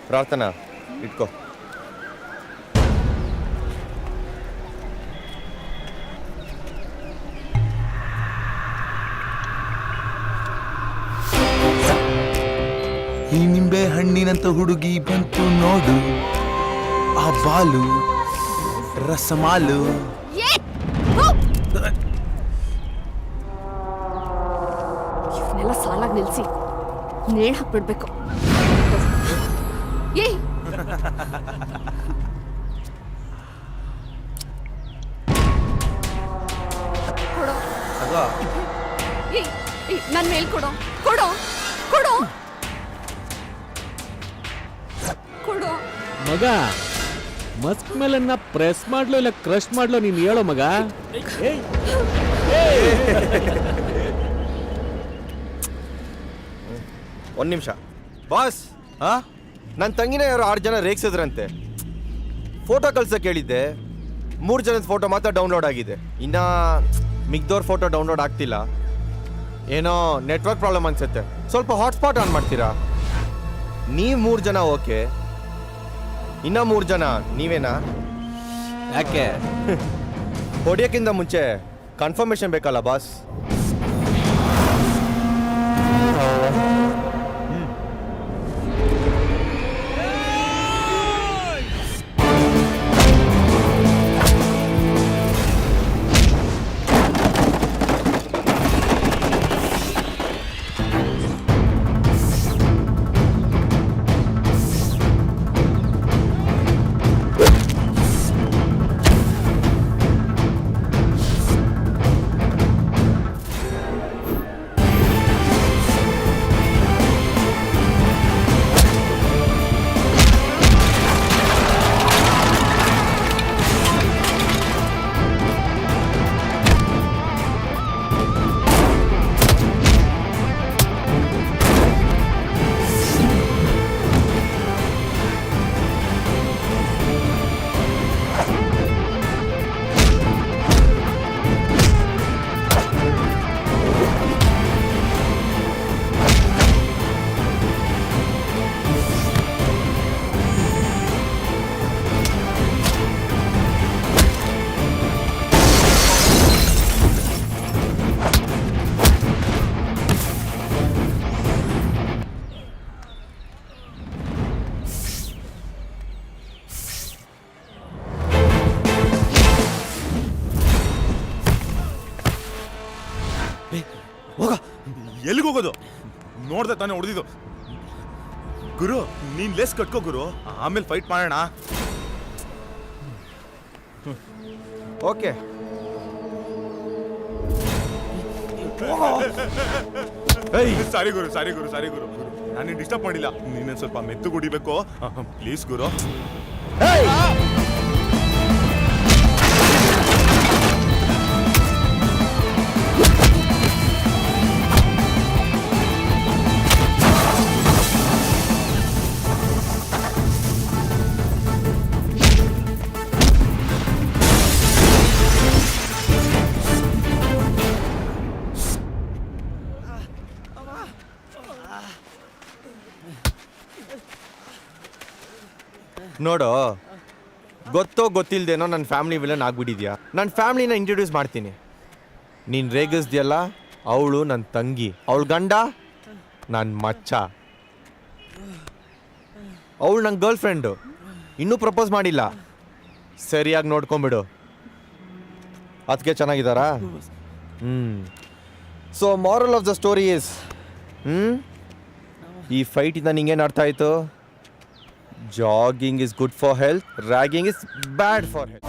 ಪ್ರಾರ್ಥನಾ ಇಟ್ಕೋ. ಈ ನಿಂಬೆ ಹಣ್ಣಿನಂತ ಹುಡುಗಿ ಬಂತು ನೋಡು, ಆ ಬಾಲು ರಸಮಾಲು. ಇವನ್ನೆಲ್ಲ ಸಾಲಾಗಿ ನಿಲ್ಸಿ ನೇಣು ಹಾಕ್ಬಿಡ್ಬೇಕು. ಏಯ್ ಕೊಡೋ. ಏಯ್ ನನ್ನ ಮೇಲ್ ಕೊಡೋ ಕೊಡೋ ಕೊಡೋ ಕೊಡೋ. ಮಗ, ಮಸ್ಕ್ ಮೇಲನ್ನ ಪ್ರೆಸ್ ಮಾಡ್ಲೋ ಇಲ್ಲ ಕ್ರಶ್ ಮಾಡ್ಲೋ ನೀನು ಹೇಳೋ ಮಗ. ಒಂದು ನಿಮಿಷ ಬಾಸ್. ನನ್ನ ತಂಗಿನ ಯಾರು 6 ಜನ ರೇಗಿಸಿದ್ರಂತೆ. ಫೋಟೋ ಕಳ್ಸಕ್ಕೆ ಹೇಳಿದ್ದೆ, 3 ಜನದ ಫೋಟೋ ಮಾತ್ರ ಡೌನ್ಲೋಡ್ ಆಗಿದೆ. ಇನ್ನು ಮಿಗ್ದವ್ರ ಫೋಟೋ ಡೌನ್ಲೋಡ್ ಆಗ್ತಿಲ್ಲ. ಏನೋ ನೆಟ್ವರ್ಕ್ ಪ್ರಾಬ್ಲಮ್ ಅನ್ಸುತ್ತೆ. ಸ್ವಲ್ಪ ಹಾಟ್ಸ್ಪಾಟ್ ಆನ್ ಮಾಡ್ತೀರಾ? ನೀವು 3 ಜನ ಓಕೆ, ಇನ್ನ 3 ಜನ ನೀವೇನಾ? ಯಾಕೆ? ಹೊಡಿಯೋಕ್ಕಿಂತ ಮುಂಚೆ ಕನ್ಫರ್ಮೇಶನ್ ಬೇಕಲ್ಲ ಬಾಸ್. ಹೋಗ, ಎಲ್ಲಿಗೆ ಹೋಗೋದು? ನೋಡ್ದೆ ತಾನೇ ಹೊಡೆದಿದ್ದು. ಗುರು, ನೀನ್ ಲೆಸ್ ಕಟ್ಕೋ ಗುರು, ಆಮೇಲೆ ಫೈಟ್ ಮಾಡೋಣ. ಓಕೆ. ಸಾರಿ ಗುರು, ಸಾರಿ ಗುರು, ಸಾರಿ ಗುರು. ನಾನು ಡಿಸ್ಟರ್ಬ್ ಮಾಡಿಲ್ಲ. ನೀನು ಸ್ವಲ್ಪ ಮೆತ್ತು ಕುಡಿಬೇಕು ಪ್ಲೀಸ್ ಗುರು. ನೋಡು, ಗೊತ್ತೋ ಗೊತ್ತಿಲ್ದೇನೋ ನನ್ನ ಫ್ಯಾಮಿಲಿ ವಿಲನ್ ಆಗ್ಬಿಟ್ಟಿದ್ಯಾ. ನನ್ನ ಫ್ಯಾಮಿಲಿನ ಇಂಟ್ರೊಡ್ಯೂಸ್ ಮಾಡ್ತೀನಿ. ನೀನು ರೇಗಿಸ್ದ್ಯಲ್ಲ, ಅವಳು ನನ್ನ ತಂಗಿ, ಅವಳ ಗಂಡ ನನ್ನ ಮಚ್ಚ. ಅವಳು ನನ್ನ ಗರ್ಲ್ ಫ್ರೆಂಡು, ಇನ್ನೂ ಪ್ರಪೋಸ್ ಮಾಡಿಲ್ಲ. ಸರಿಯಾಗಿ ನೋಡ್ಕೊಂಬಿಡು. ಅದಕ್ಕೆ ಚೆನ್ನಾಗಿದ್ದಾರಾ? So moral of the story is, ಈ ಫೈಟಿಂದ ನಿಂಗೇನು ಅರ್ಥ ಆಯಿತು? Jogging is good for health, ragging is bad for health.